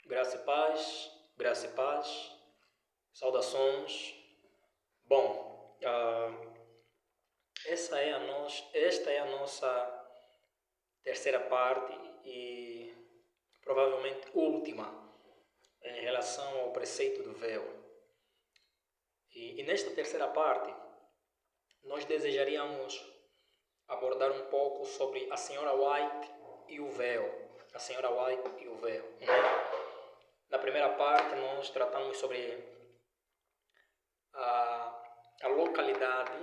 Graça e paz, graça e paz, saudações. Bom, esta é a nossa terceira parte e provavelmente última em relação ao preceito do véu. E nesta terceira parte, nós desejaríamos abordar um pouco sobre a senhora White e o véu. A senhora White e o véu. Na primeira parte, nós tratamos sobre a localidade,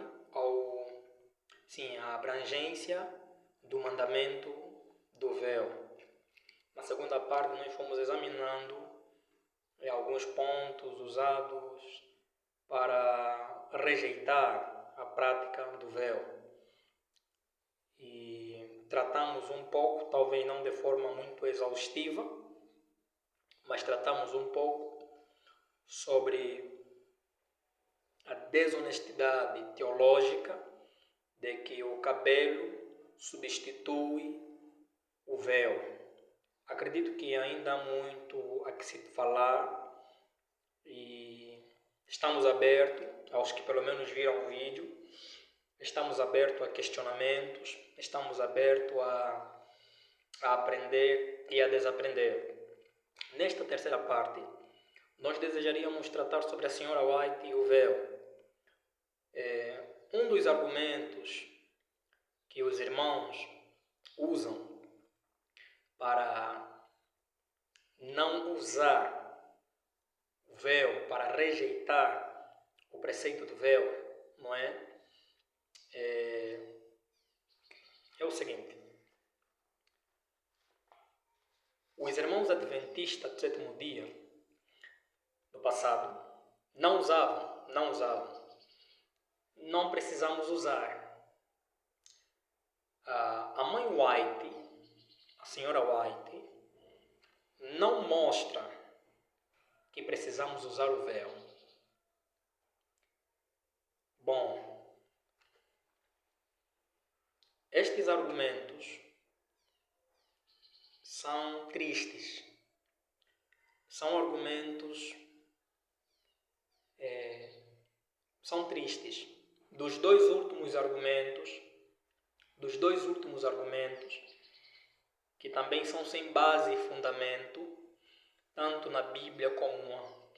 a abrangência do mandamento do véu. Na segunda parte, nós fomos examinando alguns pontos usados para rejeitar a prática do véu. E tratamos um pouco, talvez não de forma muito exaustiva, mas tratamos um pouco sobre a desonestidade teológica de que o cabelo substitui o véu. Acredito que ainda há muito a que se falar e estamos abertos, aos que pelo menos viram o vídeo, estamos abertos a questionamentos, estamos abertos a aprender e a desaprender. Nesta terceira parte, nós desejaríamos tratar sobre a senhora White e o véu. Um dos argumentos que os irmãos usam para não usar o véu, para rejeitar o preceito do véu, não é? É o seguinte: os irmãos adventistas do sétimo dia do passado não usavam. Não precisamos usar. A mãe White, a senhora White, não mostra que precisamos usar o véu. Bom, estes argumentos são tristes. São argumentos são tristes. Dos dois últimos argumentos, que também são sem base e fundamento, tanto na Bíblia como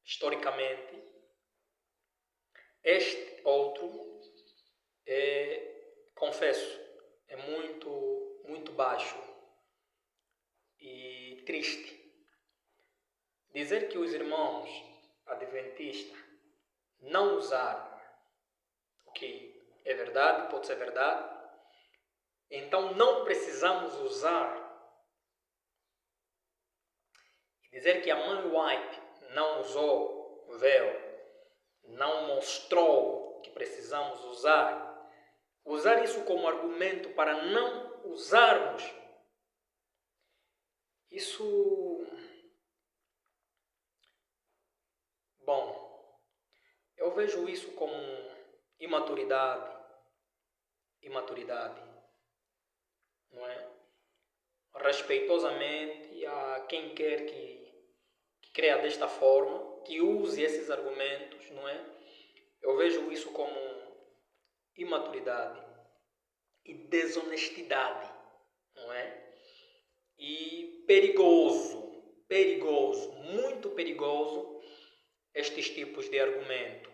historicamente, este outro confesso, é muito baixo e triste. Dizer que os irmãos adventistas não usaram, o que é verdade, pode ser verdade, então não precisamos usar. E dizer que a mãe White não usou o véu, não mostrou que precisamos usar isso como argumento para não usarmos, isso, bom, eu vejo isso como imaturidade, não é? Respeitosamente a quem quer que creia desta forma, que use esses argumentos, não é? Eu vejo isso como imaturidade e desonestidade, não é? E perigoso, muito perigoso estes tipos de argumento.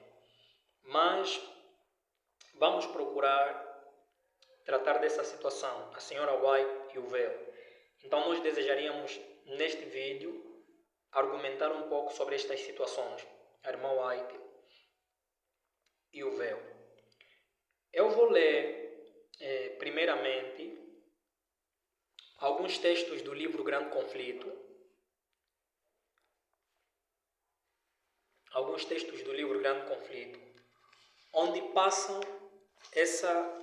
Mas vamos procurar tratar dessa situação, a senhora White e o véu. Então nós desejaríamos, neste vídeo, argumentar um pouco sobre estas situações, a irmã White e o véu. Eu vou ler, primeiramente, alguns textos do livro Grande Conflito. Onde passam essa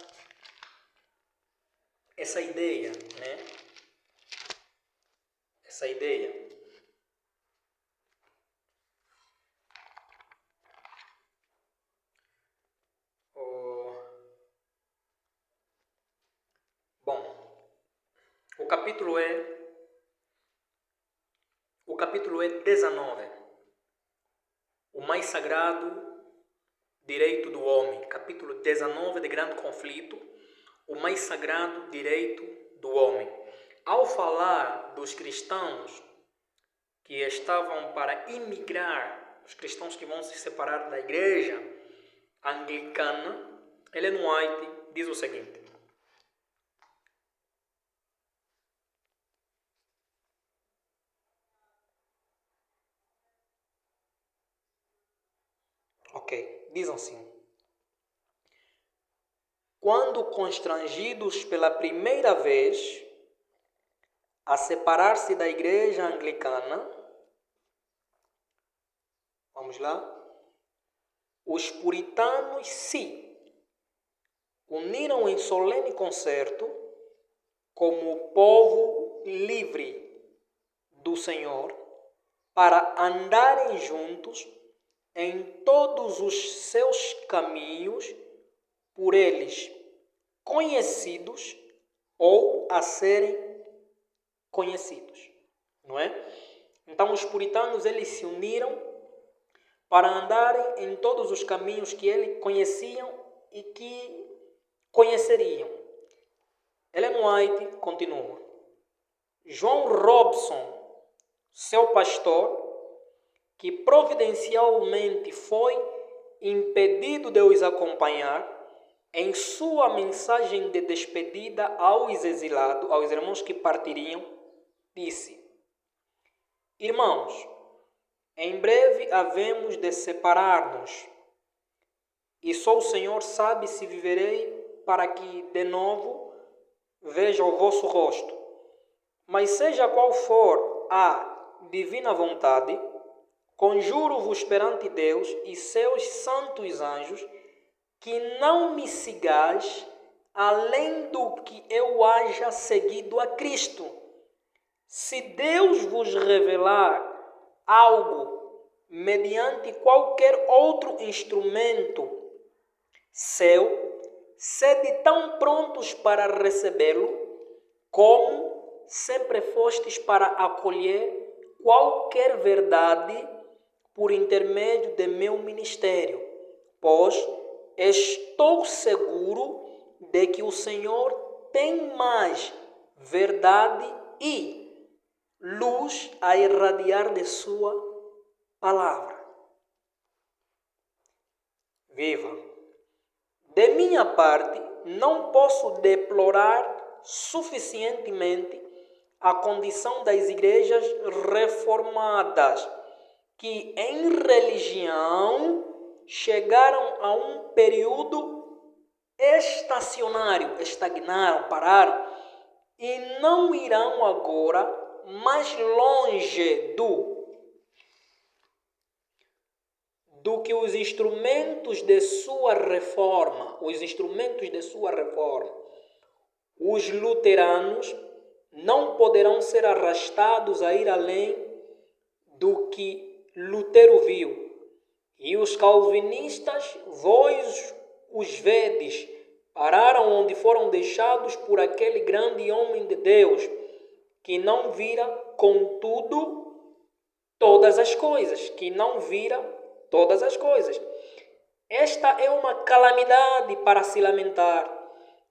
ideia, né? Essa ideia. O capítulo é 19. O mais sagrado direito do homem. Capítulo 19 de grande conflito. O mais sagrado direito do homem. Ao falar dos cristãos que estavam para imigrar, os cristãos que vão se separar da igreja anglicana, Ellen White diz o seguinte: diz assim: quando constrangidos pela primeira vez a separar-se da igreja anglicana, vamos lá, os puritanos se uniram em solene concerto como povo livre do Senhor para andarem juntos em todos os seus caminhos, por eles conhecidos ou a serem conhecidos, não é? Então os puritanos, eles se uniram para andarem em todos os caminhos que eles conheciam e que conheceriam. Ellen White continua: João Robson, seu pastor, que providencialmente foi impedido de os acompanhar, em sua mensagem de despedida aos exilados, aos irmãos que partiriam, disse: irmãos, em breve havemos de separar-nos, e só o Senhor sabe se viverei para que de novo veja o vosso rosto. Mas seja qual for a divina vontade, conjuro-vos perante Deus e seus santos anjos que não me sigais além do que eu haja seguido a Cristo. Se Deus vos revelar algo mediante qualquer outro instrumento seu, sede tão prontos para recebê-lo, como sempre fostes para acolher qualquer verdade por intermédio de meu ministério, pois estou seguro de que o Senhor tem mais verdade e luz a irradiar de sua palavra. Viva! De minha parte, não posso deplorar suficientemente a condição das igrejas reformadas, que em religião chegaram a um período estacionário, estagnaram, pararam, e não irão agora mais longe do que os instrumentos de sua reforma, Os luteranos não poderão ser arrastados a ir além do que Lutero viu. E os calvinistas, vós os vedes, pararam onde foram deixados por aquele grande homem de Deus, que não vira, contudo, todas as coisas, Esta é uma calamidade para se lamentar,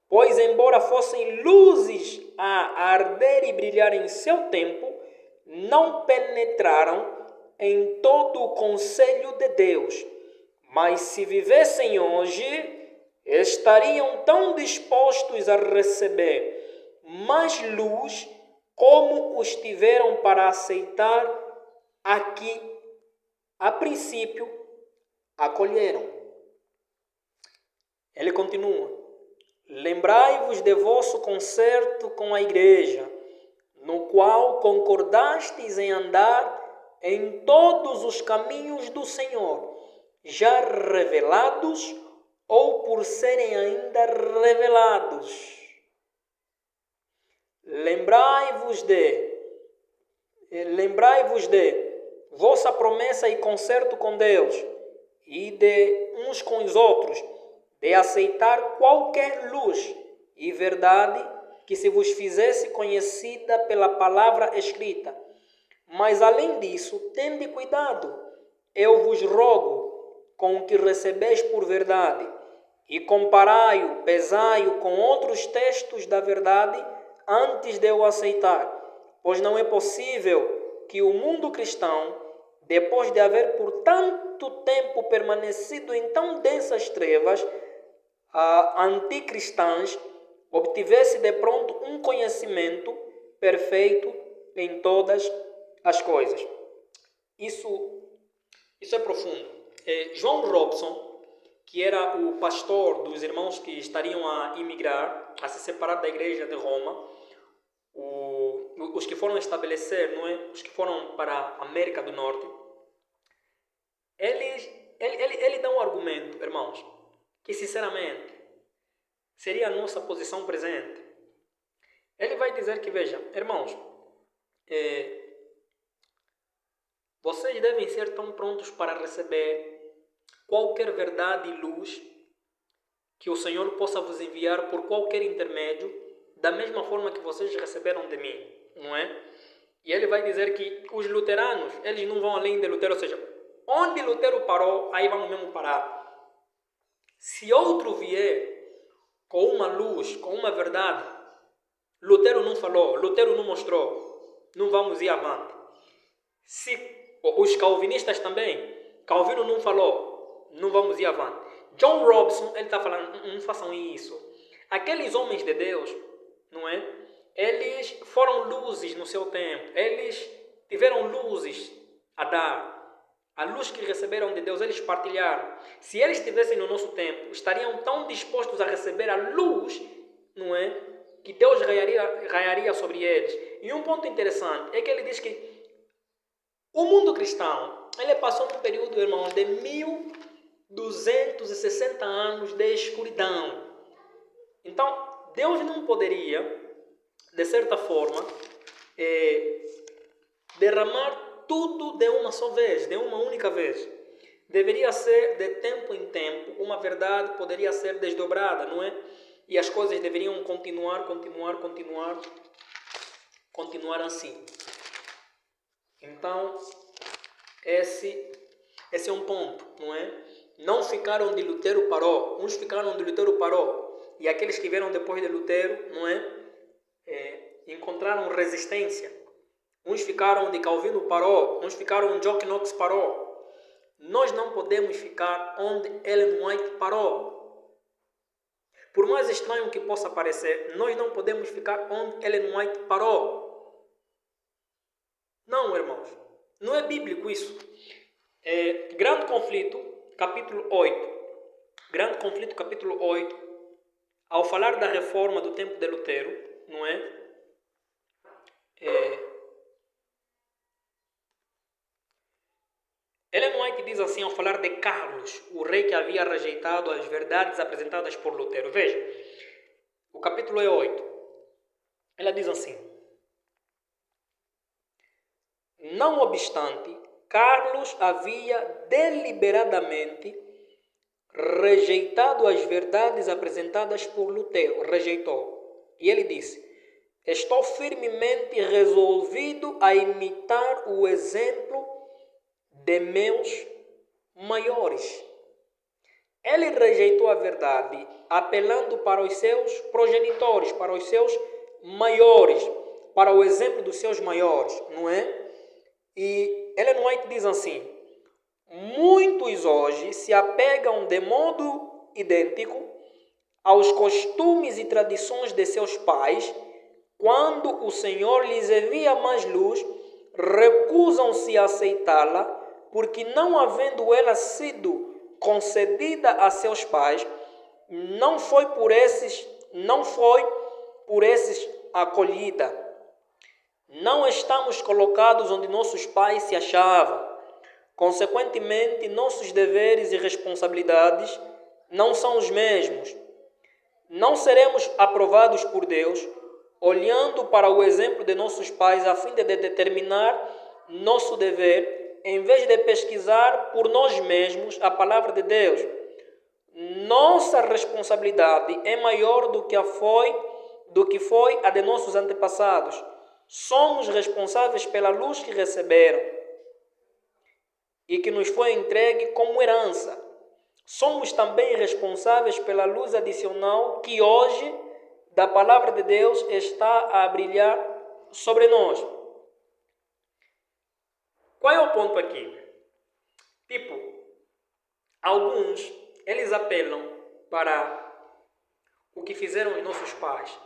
pois embora fossem luzes a arder e brilhar em seu tempo, não penetraram em todo o conselho de Deus. Mas se vivessem hoje, estariam tão dispostos a receber mais luz como os tiveram para aceitar aqui, a princípio, acolheram. Ele continua: lembrai-vos de vosso concerto com a igreja, no qual concordastes em andar em todos os caminhos do Senhor, já revelados ou por serem ainda revelados. Lembrai-vos de vossa promessa e concerto com Deus e de uns com os outros, de aceitar qualquer luz e verdade que se vos fizesse conhecida pela palavra escrita. Mas além disso, tende cuidado, eu vos rogo, com o que recebeis por verdade, e comparai-o, pesai-o com outros textos da verdade antes de eu aceitar, pois não é possível que o mundo cristão, depois de haver por tanto tempo permanecido em tão densas trevas anticristãs, obtivesse de pronto um conhecimento perfeito em todas as coisas. Isso é profundo. John Robson, que era o pastor dos irmãos que estariam a imigrar, a se separar da igreja de Roma, os que foram estabelecer, não é? Os que foram para a América do Norte, ele dá um argumento, irmãos, que sinceramente seria a nossa posição presente. Ele vai dizer que, veja, irmãos, vocês devem ser tão prontos para receber qualquer verdade e luz que o Senhor possa vos enviar por qualquer intermédio, da mesma forma que vocês receberam de mim, não é? E ele vai dizer que os luteranos, eles não vão além de Lutero, ou seja, onde Lutero parou, aí vamos mesmo parar. Se outro vier com uma luz, com uma verdade, Lutero não falou, Lutero não mostrou, não vamos ir avante. Se os calvinistas também, Calvino não falou, não vamos ir avante. John Robson, ele está falando, não façam isso. Aqueles homens de Deus, não é? Eles foram luzes no seu tempo, eles tiveram luzes a dar. A luz que receberam de Deus, eles partilharam. Se eles estivessem no nosso tempo, estariam tão dispostos a receber a luz, não é? Que Deus raiaria sobre eles. E um ponto interessante é que ele diz que o mundo cristão, ele passou um período, irmãos, de 1260 anos de escuridão. Então, Deus não poderia, de certa forma, derramar tudo de uma só vez, de uma única vez. Deveria ser de tempo em tempo, uma verdade poderia ser desdobrada, não é? E as coisas deveriam continuar assim. Então, esse é um ponto, não é? Não ficaram onde Lutero parou, uns ficaram onde Lutero parou, e aqueles que vieram depois de Lutero, não é? Encontraram resistência. Uns ficaram onde Calvino parou, uns ficaram onde John Knox parou. Nós não podemos ficar onde Ellen White parou. Por mais estranho que possa parecer, nós não podemos ficar onde Ellen White parou. Não, irmãos. Não é bíblico isso. Grande Conflito, capítulo 8. Grande Conflito, capítulo 8. Ao falar da reforma do tempo de Lutero, não é? Ellen White diz assim ao falar de Carlos, o rei que havia rejeitado as verdades apresentadas por Lutero. Veja, o capítulo é 8. Ela diz assim: não obstante, Carlos havia deliberadamente rejeitado as verdades apresentadas por Lutero. Rejeitou. E ele disse: estou firmemente resolvido a imitar o exemplo de meus maiores. Ele rejeitou a verdade, apelando para os seus progenitores, para os seus maiores, para o exemplo dos seus maiores, não é? E Ellen White diz assim: muitos hoje se apegam de modo idêntico aos costumes e tradições de seus pais, quando o Senhor lhes envia mais luz, recusam-se a aceitá-la, porque não havendo ela sido concedida a seus pais, não foi por esses acolhida. Não estamos colocados onde nossos pais se achavam. Consequentemente, nossos deveres e responsabilidades não são os mesmos. Não seremos aprovados por Deus olhando para o exemplo de nossos pais a fim de determinar nosso dever, em vez de pesquisar por nós mesmos a palavra de Deus. Nossa responsabilidade é maior do que foi a de nossos antepassados. somos responsáveis pela luz que receberam e que nos foi entregue como herança. Somos também responsáveis pela luz adicional que hoje, da palavra de Deus, está a brilhar sobre nós. Qual é o ponto aqui? Alguns, eles apelam para o que fizeram os nossos pais.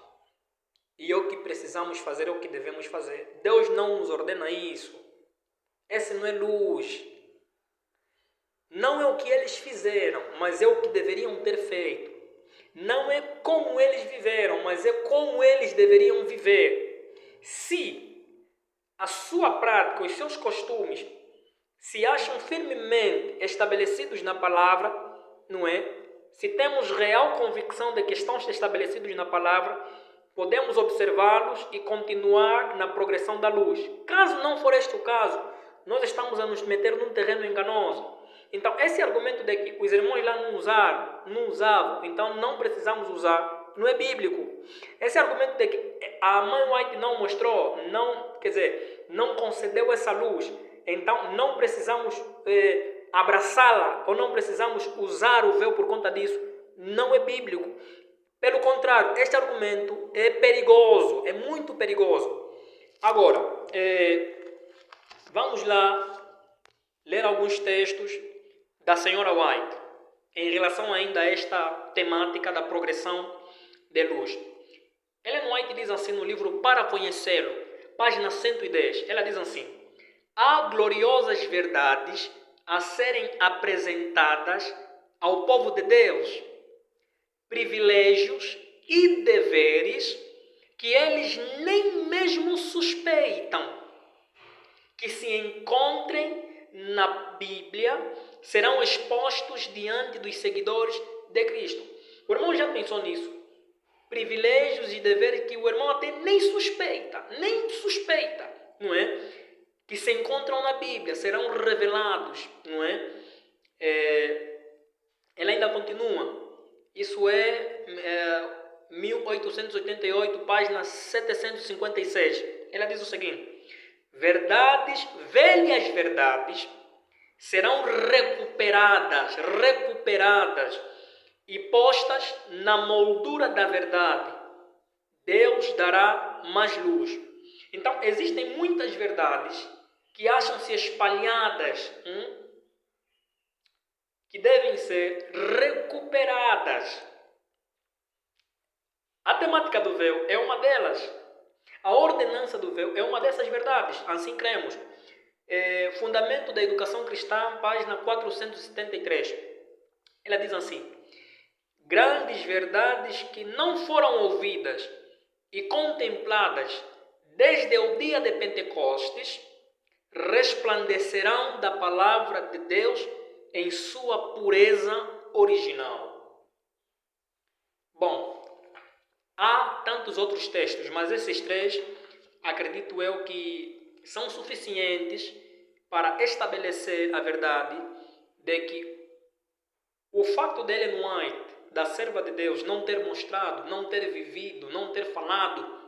E é o que precisamos fazer, é o que devemos fazer. Deus não nos ordena isso. Essa não é luz. Não é o que eles fizeram, mas é o que deveriam ter feito. Não é como eles viveram, mas é como eles deveriam viver. Se a sua prática, os seus costumes, se acham firmemente estabelecidos na palavra, não é? Se temos real convicção de que estão estabelecidos na palavra, podemos observá-los e continuar na progressão da luz. Caso não for este o caso, nós estamos a nos meter num terreno enganoso. Então, esse argumento de que os irmãos lá não usavam, então não precisamos usar, não é bíblico. Esse argumento de que a mãe White não mostrou, não concedeu essa luz, então não precisamos abraçá-la ou não precisamos usar o véu por conta disso, não é bíblico. Pelo contrário, este argumento é perigoso, é muito perigoso. Agora, vamos lá ler alguns textos da senhora White em relação ainda a esta temática da progressão de luz. Ellen White diz assim no livro Para Conhecê-lo, página 110, ela diz assim: há gloriosas verdades a serem apresentadas ao povo de Deus, privilégios e deveres que eles nem mesmo suspeitam que se encontrem na Bíblia, serão expostos diante dos seguidores de Cristo. O irmão já pensou nisso? Privilégios e deveres que o irmão até nem suspeita, não é? Que se encontram na Bíblia, serão revelados, não é? Ela ainda continua. Isso é 1888, página 756. Ela diz o seguinte: velhas verdades serão recuperadas e postas na moldura da verdade. Deus dará mais luz. Então, existem muitas verdades que acham-se espalhadas, que devem ser recuperadas. A temática do véu é uma delas. A ordenança do véu é uma dessas verdades, assim cremos. Fundamento da Educação Cristã, página 473. Ela diz assim: grandes verdades que não foram ouvidas e contempladas desde o dia de Pentecostes resplandecerão da palavra de Deus em sua pureza original. Bom, há tantos outros textos, mas esses três, acredito eu, que são suficientes para estabelecer a verdade de que o facto de Ellen White, da serva de Deus, não ter mostrado, não ter vivido, não ter falado,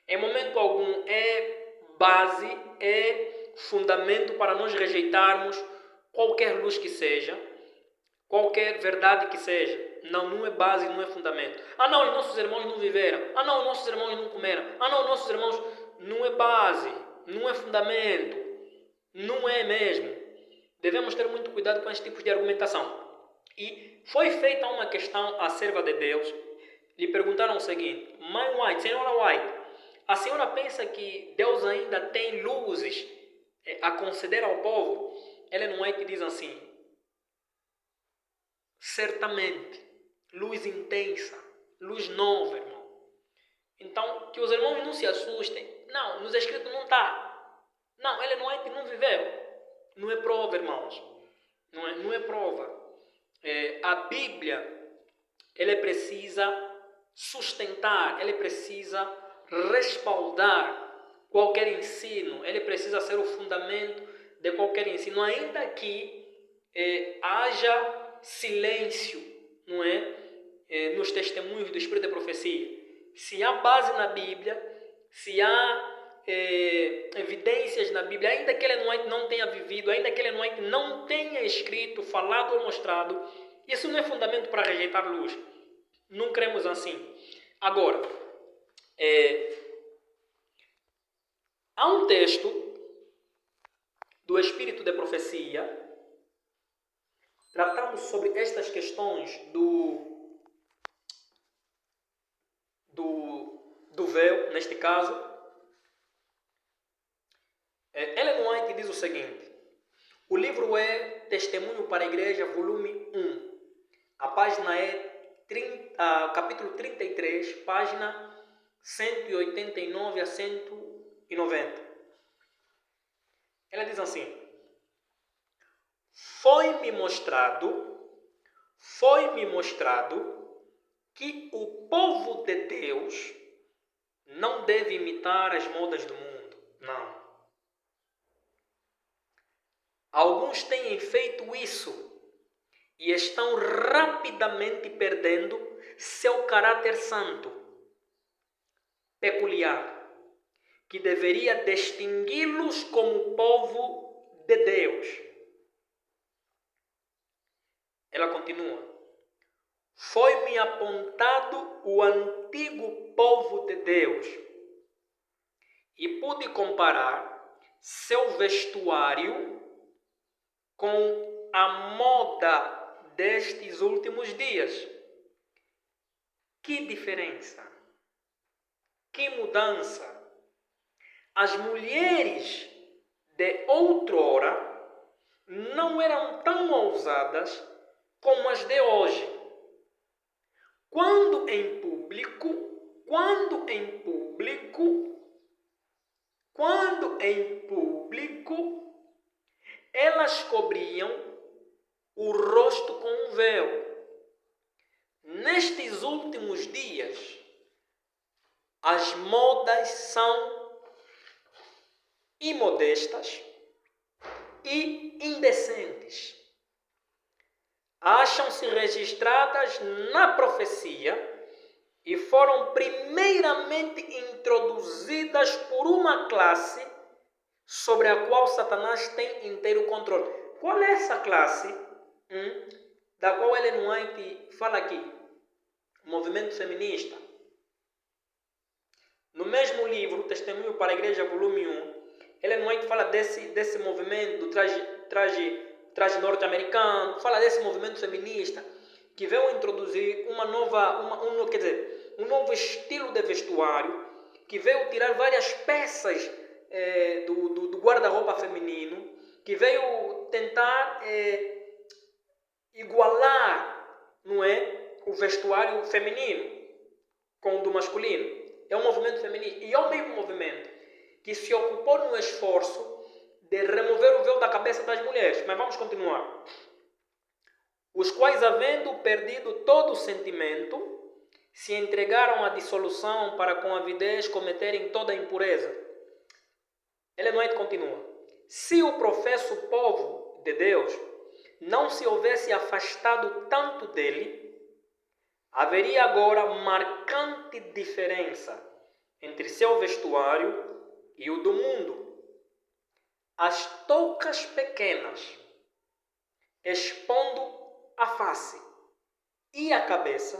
em momento algum é base, é fundamento para nós rejeitarmos qualquer luz que seja, qualquer verdade que seja. Não é base, não é fundamento. Não, os nossos irmãos não viveram. Não, os nossos irmãos não comeram. Não, os nossos irmãos... Não é base, não é fundamento. Não é mesmo. Devemos ter muito cuidado com esse tipo de argumentação. E foi feita uma questão à serva de Deus. Lhe perguntaram o seguinte: Mãe White, senhora White, a senhora pensa que Deus ainda tem luzes a conceder ao povo? Ellen White diz assim: certamente, luz intensa, luz nova, irmão. Então, que os irmãos não se assustem. Não, nos escritos não está. Não, Ellen White não viveu. Não é prova, irmãos. Não é prova. A Bíblia, ela precisa sustentar, ela precisa respaldar qualquer ensino, ela precisa ser o fundamento de qualquer ensino, ainda que haja silêncio, não é? Nos testemunhos do Espírito de Profecia. Se há base na Bíblia, se há evidências na Bíblia, ainda que Ellen White não tenha vivido, ainda que Ellen White não tenha escrito, falado ou mostrado, isso não é fundamento para rejeitar luz. Não cremos assim. Agora, há um texto do Espírito de Profecia, tratamos sobre estas questões do véu, neste caso. Ellen White diz o seguinte: o livro é Testemunho para a Igreja, volume 1. A página é capítulo 33, página 189 a 190. Ela diz assim: Foi-me mostrado que o povo de Deus não deve imitar as modas do mundo. Não. Alguns têm feito isso e estão rapidamente perdendo seu caráter santo, peculiar, que deveria distingui-los como povo de Deus. Ela continua: Foi-me apontado o antigo povo de Deus e pude comparar seu vestuário com a moda destes últimos dias. Que diferença! Que mudança! As mulheres de outrora não eram tão ousadas como as de hoje. Quando em público, elas cobriam o rosto com um véu. Nestes últimos dias, as modas são imodestas e indecentes. Acham-se registradas na profecia e foram primeiramente introduzidas por uma classe sobre a qual Satanás tem inteiro controle. Qual é essa classe da qual Ellen White fala aqui? O movimento feminista. No mesmo livro, Testemunho para a Igreja, volume 1, Ellen White fala desse movimento do traje norte-americano, fala desse movimento feminista que veio introduzir um novo estilo de vestuário, que veio tirar várias peças do guarda-roupa feminino, que veio tentar igualar, não é, o vestuário feminino com o do masculino. É um movimento feminista e é o mesmo movimento que se ocupou no esforço de remover o véu da cabeça das mulheres. Mas vamos continuar. Os quais, havendo perdido todo o sentimento, se entregaram à dissolução para com avidez cometerem toda a impureza. Ellen White continua: se o professo povo de Deus não se houvesse afastado tanto dele, haveria agora marcante diferença entre seu vestuário e o do mundo. As toucas pequenas, expondo a face e a cabeça,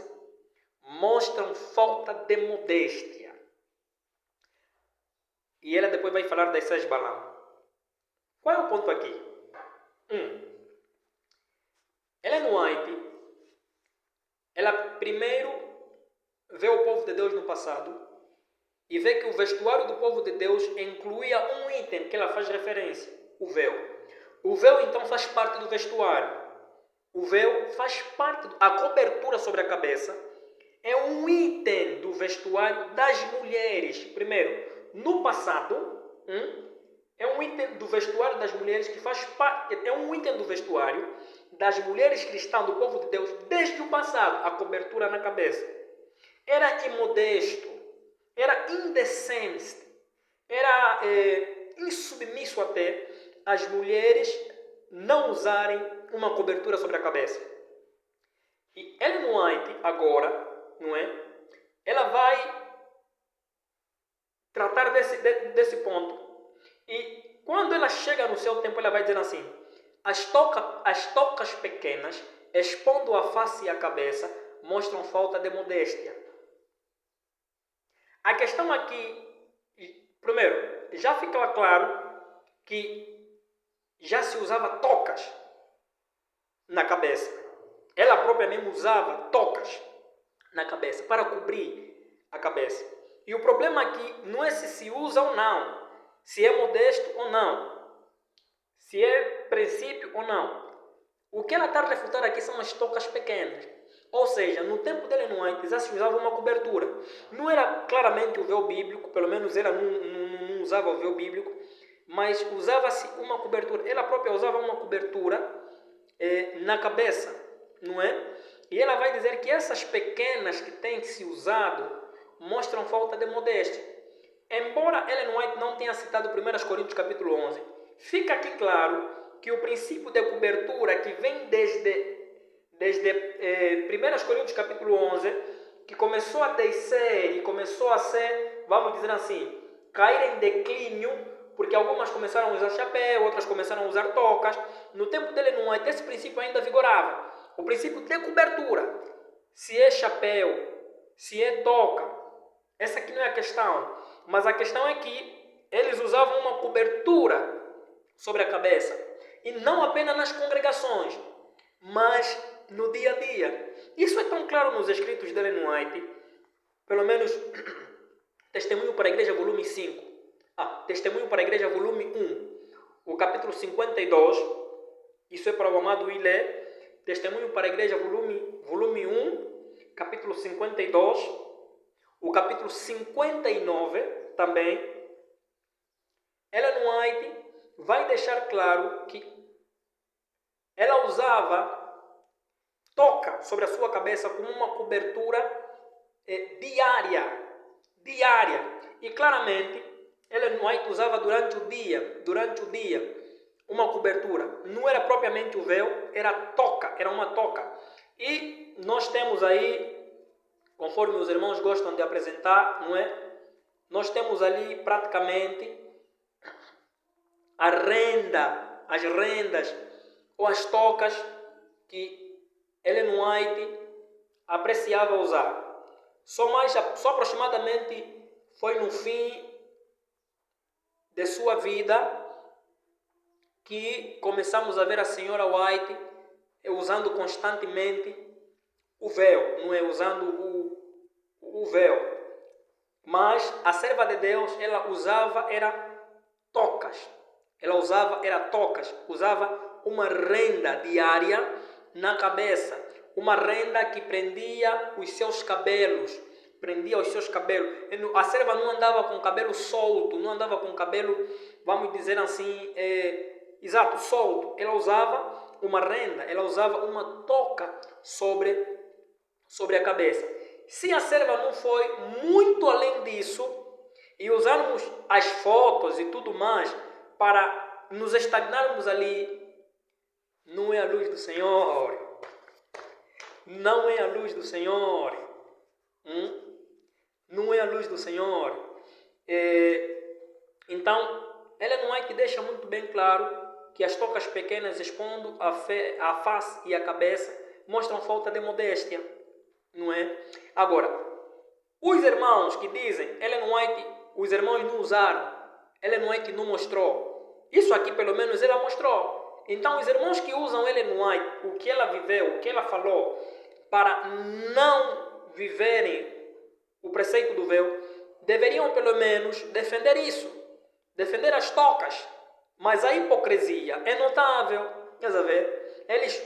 mostram falta de modéstia. E ela depois vai falar das 6 Balaão. Qual é o ponto aqui? Ellen White, ela primeiro vê o povo de Deus no passado e vê que o vestuário do povo de Deus incluía um item que ela faz referência: o véu. O véu então faz parte do vestuário. O véu faz parte, a cobertura sobre a cabeça é um item do vestuário das mulheres. Primeiro, no passado, é um item do vestuário das mulheres que faz parte, é um item do vestuário das mulheres cristãs do povo de Deus desde o passado, a cobertura na cabeça. Era imodesto, era indecente, era insubmisso até as mulheres não usarem uma cobertura sobre a cabeça. E Ellen White agora, não é? Ela vai tratar desse ponto. E quando ela chega no seu tempo, ela vai dizer assim: as tocas pequenas, expondo a face e a cabeça, mostram falta de modéstia. A questão aqui, primeiro, já fica claro que já se usava tocas na cabeça. Ela própria mesmo usava tocas na cabeça para cobrir a cabeça. E o problema aqui não é se usa ou não, se é modesto ou não, se é princípio ou não. O que ela está a refutar aqui são as tocas pequenas. Ou seja, no tempo de Ellen White já se usava uma cobertura. Não era claramente o véu bíblico, pelo menos ela não usava o véu bíblico, mas usava-se uma cobertura. Ela própria usava uma cobertura na cabeça, não é? E ela vai dizer que essas pequenas que têm se usado mostram falta de modéstia. Embora Ellen White não tenha citado 1 Coríntios capítulo 11, fica aqui claro que o princípio de cobertura que vem desde 1 Coríntios capítulo 11, que começou a descer e começou a ser, vamos dizer assim, cair em declínio, porque algumas começaram a usar chapéu, outras começaram a usar tocas. No tempo dele não, esse princípio ainda vigorava. O princípio de cobertura, se é chapéu, se é toca, essa aqui não é a questão. Mas a questão é que eles usavam uma cobertura sobre a cabeça. E não apenas nas congregações, mas no dia a dia. Isso é tão claro nos escritos de Ellen White, pelo menos Testemunho para a Igreja, volume 5. Testemunho para a Igreja, volume 1. O capítulo 52, isso é para o amado ir ler. Testemunho para a Igreja, volume 1, capítulo 52. O capítulo 59 também. Ellen White vai deixar claro que ela usava toca sobre a sua cabeça como uma cobertura diária. E claramente, Ellen White usava durante o dia, uma cobertura. Não era propriamente o véu, era uma toca. E nós temos aí, conforme os irmãos gostam de apresentar, não é? Nós temos ali praticamente as rendas ou as tocas que Ellen White apreciava usar. Só aproximadamente foi no fim de sua vida que começamos a ver a senhora White usando constantemente o véu, não é? Usando o véu. Mas a serva de Deus, ela usava tocas. Usava uma renda diária na cabeça. Uma renda que prendia os seus cabelos. A serva não andava com o cabelo solto, não andava com o cabelo, vamos dizer assim, solto. Ela usava uma renda, ela usava uma toca sobre a cabeça. Se a serva não foi muito além disso, e usarmos as fotos e tudo mais para nos estagnarmos ali, não é a luz do Senhor. Não é a luz do Senhor. Não é a luz do Senhor. Então, Ellen White deixa muito bem claro que as tocas pequenas expondo a face e a cabeça mostram falta de modéstia, não é? Agora, os irmãos que dizem Ellen White, os irmãos não usaram, Ellen White não mostrou. Isso aqui pelo menos ela mostrou. Então, os irmãos que usam Ellen White, o que ela viveu, o que ela falou, para não viverem o preceito do véu, deveriam pelo menos defender isso, defender as tocas. Mas a hipocrisia é notável. Quer ver? Eles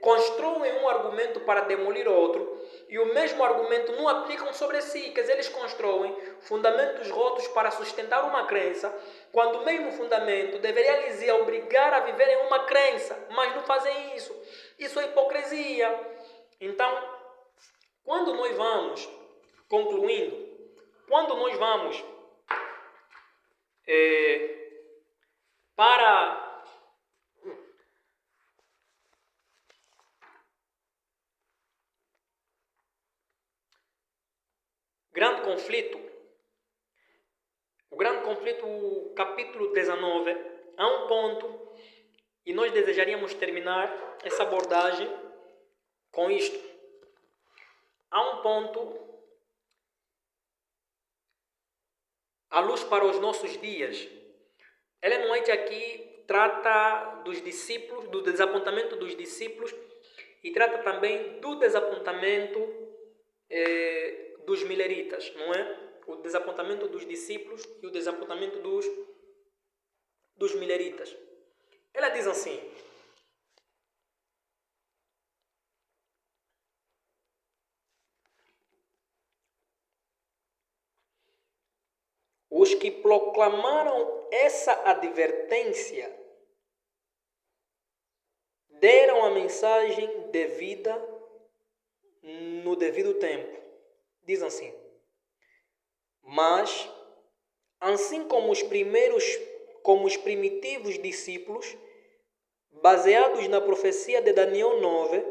constroem um argumento para demolir outro e o mesmo argumento não aplicam sobre si. Quer dizer, eles constroem fundamentos rotos para sustentar uma crença, quando o mesmo fundamento deveria lhes obrigar a viver em uma crença, mas não fazem isso. Isso é hipocrisia. Então, quando nós vamos, concluindo, quando nós vamos para grande conflito, O grande conflito, capítulo 19, há um ponto, e nós desejaríamos terminar essa abordagem com isto. Há um ponto, a luz para os nossos dias. Ellen White aqui trata dos discípulos, do desapontamento dos discípulos, e trata também do desapontamento dos mileritas, não é? O desapontamento dos discípulos e o desapontamento dos mileritas. Ela diz assim: os que proclamaram essa advertência deram a mensagem devida no devido tempo. Diz assim: mas, assim como os primitivos discípulos, baseados na profecia de Daniel 9,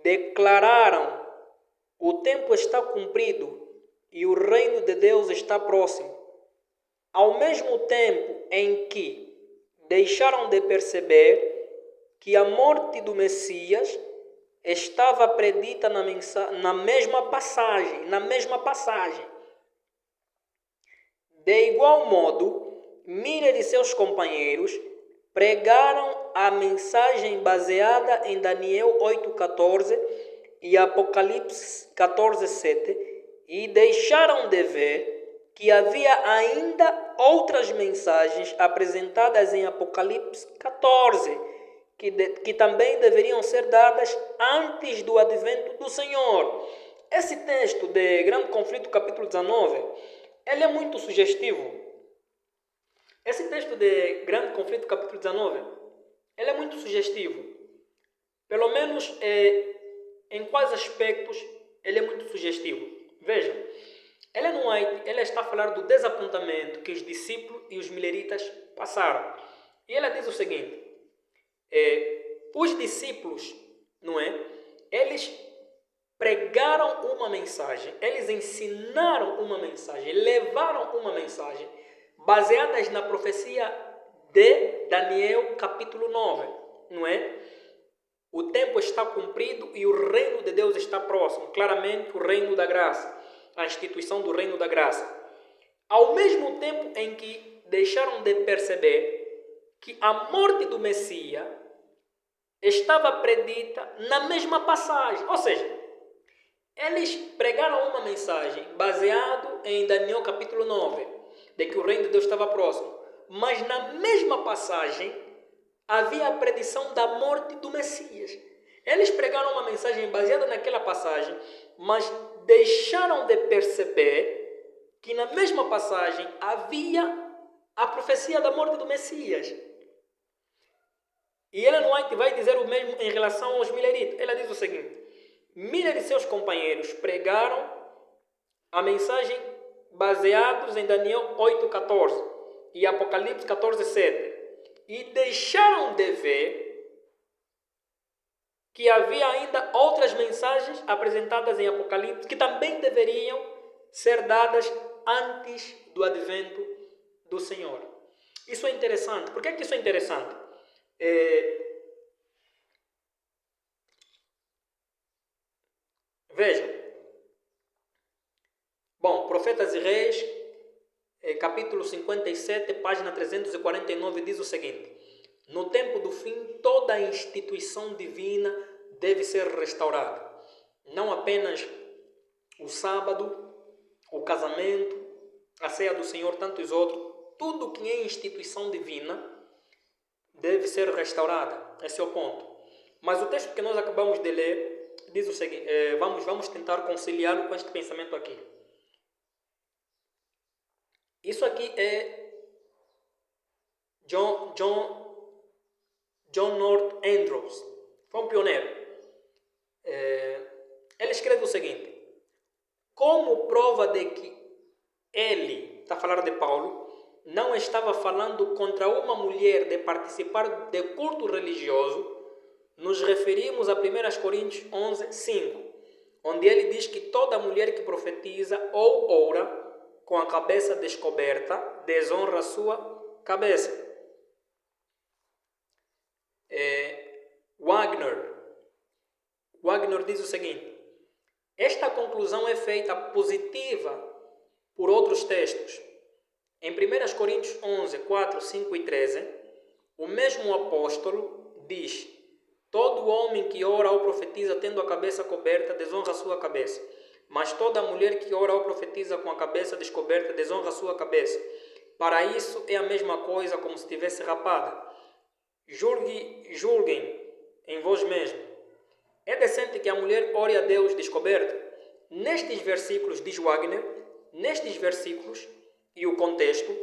declararam: o tempo está cumprido e o reino de Deus está próximo. Ao mesmo tempo em que deixaram de perceber que a morte do Messias estava predita na mesma passagem. De igual modo, Miller e seus companheiros pregaram a mensagem baseada em Daniel 8,14 e Apocalipse 14,7 e deixaram de ver que havia ainda outras mensagens apresentadas em Apocalipse 14, que também deveriam ser dadas antes do advento do Senhor. Esse texto de Grande Conflito, capítulo 19, ele é muito sugestivo. Esse texto de Grande Conflito, capítulo 19, ele é muito sugestivo. Pelo menos em quais aspectos ele é muito sugestivo. Veja, Ellen White, ela está a falar do desapontamento que os discípulos e os mileritas passaram. E ela diz o seguinte: os discípulos, não é? Eles pregaram uma mensagem, eles ensinaram uma mensagem, levaram uma mensagem baseadas na profecia de Daniel capítulo 9, não é? O tempo está cumprido e o reino de Deus está próximo, claramente o reino da graça, a instituição do reino da graça. Ao mesmo tempo em que deixaram de perceber que a morte do Messias estava predita na mesma passagem, ou seja, eles pregaram uma mensagem baseado em Daniel capítulo 9, de que o reino de Deus estava próximo, mas na mesma passagem havia a predição da morte do Messias. Eles pregaram uma mensagem baseada naquela passagem, mas deixaram de perceber que na mesma passagem havia a profecia da morte do Messias. E Ellen White vai dizer o mesmo em relação aos mileritas. Ela diz o seguinte: Miller e seus companheiros pregaram a mensagem baseados em Daniel 8,14 e Apocalipse 14,7 e deixaram de ver que havia ainda outras mensagens apresentadas em Apocalipse que também deveriam ser dadas antes do advento do Senhor. Isso é interessante. Por que isso é interessante? Veja. Bom, Profetas e Reis, capítulo 57, página 349, diz o seguinte: no tempo do fim, toda a instituição divina deve ser restaurada. Não apenas o sábado, o casamento, a ceia do Senhor, tantos outros. Tudo que é instituição divina deve ser restaurada. Esse é o ponto. Mas o texto que nós acabamos de ler diz o seguinte, vamos tentar conciliá-lo com este pensamento aqui. Isso aqui é John North Andrews. Foi um pioneiro. Ele escreve o seguinte: como prova de que ele, está a falar de Paulo, não estava falando contra uma mulher de participar de culto religioso, nos referimos a 1 Coríntios 11, 5, onde ele diz que toda mulher que profetiza ou ora com a cabeça descoberta desonra a sua cabeça. Wagner diz o seguinte: esta conclusão é feita positiva por outros textos. Em 1 Coríntios 11, 4, 5 e 13, o mesmo apóstolo diz: todo homem que ora ou profetiza tendo a cabeça coberta desonra a sua cabeça, mas toda mulher que ora ou profetiza com a cabeça descoberta desonra a sua cabeça. Para isso é a mesma coisa como se estivesse rapada. Julguem em vós mesmos. É decente que a mulher ore a Deus descoberta? Nestes versículos, diz Wagner, nestes versículos e o contexto,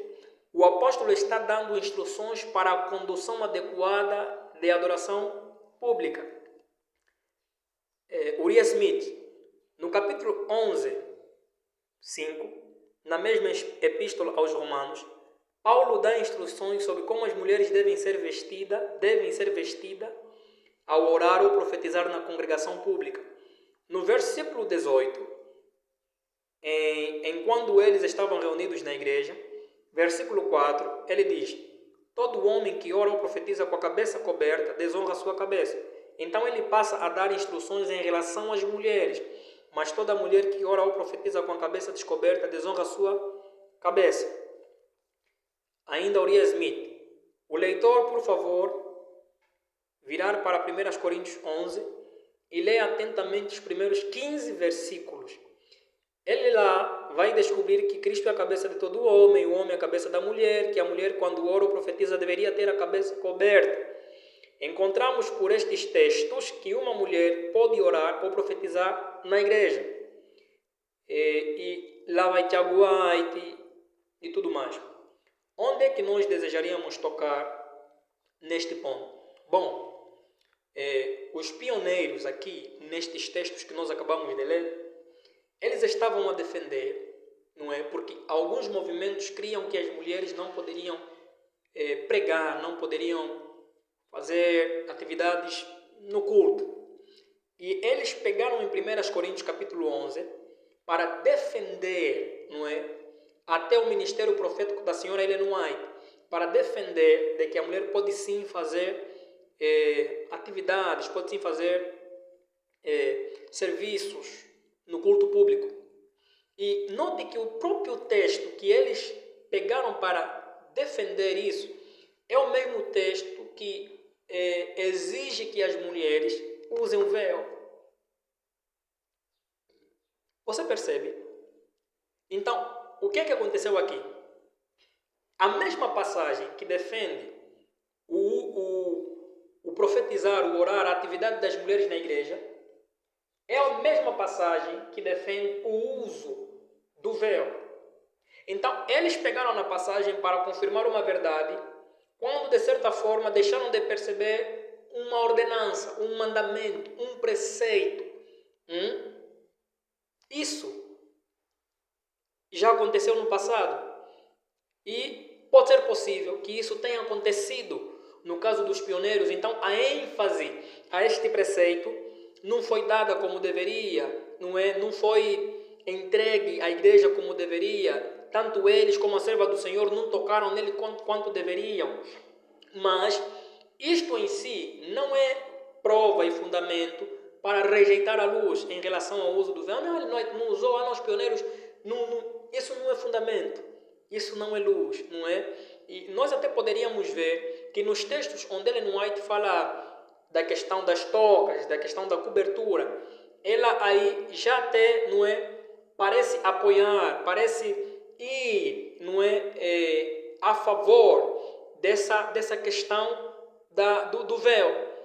o apóstolo está dando instruções para a condução adequada de adoração pública. Uriah Smith, no capítulo 11, 5, na mesma epístola aos Romanos, Paulo dá instruções sobre como as mulheres devem ser vestidas ao orar ou profetizar na congregação pública. No versículo 18, enquanto eles estavam reunidos na igreja, versículo 4, ele diz: todo homem que ora ou profetiza com a cabeça coberta desonra a sua cabeça. Então ele passa a dar instruções em relação às mulheres, mas toda mulher que ora ou profetiza com a cabeça descoberta desonra a sua cabeça. Ainda Uriah Smith: o leitor, por favor, virar para 1 Coríntios 11 e ler atentamente os primeiros 15 versículos. Ele lá vai descobrir que Cristo é a cabeça de todo homem, o homem é a cabeça da mulher, que a mulher, quando ora ou profetiza, deveria ter a cabeça coberta. Encontramos por estes textos que uma mulher pode orar ou profetizar na igreja. E lá vai Tiago White e tudo mais. Onde é que nós desejaríamos tocar neste ponto? Bom, os pioneiros aqui, nestes textos que nós acabamos de ler, eles estavam a defender, não é? Porque alguns movimentos criam que as mulheres não poderiam pregar, não poderiam fazer atividades no culto. E eles pegaram em 1 Coríntios capítulo 11 para defender, não é? Até o ministério profético da senhora Ellen White, para defender de que a mulher pode sim fazer atividades, pode sim fazer serviços no culto público. E note que o próprio texto que eles pegaram para defender isso é o mesmo texto que exige que as mulheres usem o véu. Você percebe? Então, o que é que aconteceu aqui? A mesma passagem que defende o profetizar, o orar, a atividade das mulheres na igreja, é a mesma passagem que defende o uso do véu. Então, eles pegaram na passagem para confirmar uma verdade, quando de certa forma deixaram de perceber uma ordenança, um mandamento, um preceito. Isso já aconteceu no passado. E pode ser possível que isso tenha acontecido no caso dos pioneiros. Então, a ênfase a este preceito não foi dada como deveria, não foi entregue à igreja como deveria. Tanto eles como a serva do Senhor não tocaram nele quanto deveriam. Mas isto em si não é prova e fundamento para rejeitar a luz em relação ao uso do véu. Não, ele não usou, os pioneiros, isso não é fundamento, isso não é luz, não é? E nós até poderíamos ver que nos textos onde Ellen White fala da questão das tocas, da questão da cobertura, ela aí já até, não é, parece apoiar, parece ir, não é, a favor dessa questão do véu.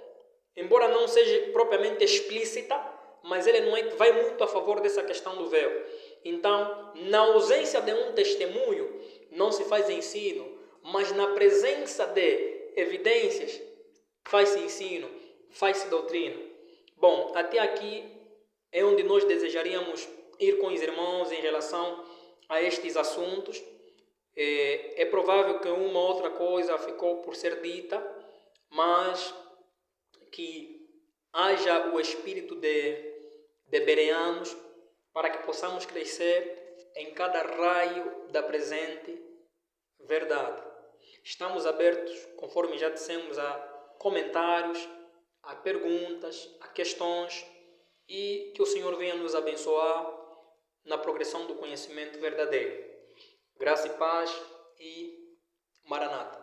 Embora não seja propriamente explícita, mas ele não vai muito a favor dessa questão do véu. Então, na ausência de um testemunho, não se faz ensino, mas na presença de evidências, faz-se ensino, faz-se doutrina. Bom, até aqui é onde nós desejaríamos ir com os irmãos em relação a estes assuntos. É provável que uma outra coisa ficou por ser dita, mas que haja o espírito de bereanos para que possamos crescer em cada raio da presente verdade. Estamos abertos, conforme já dissemos, a comentários, a perguntas, a questões, e que o Senhor venha nos abençoar na progressão do conhecimento verdadeiro. Graça e paz e Maranata.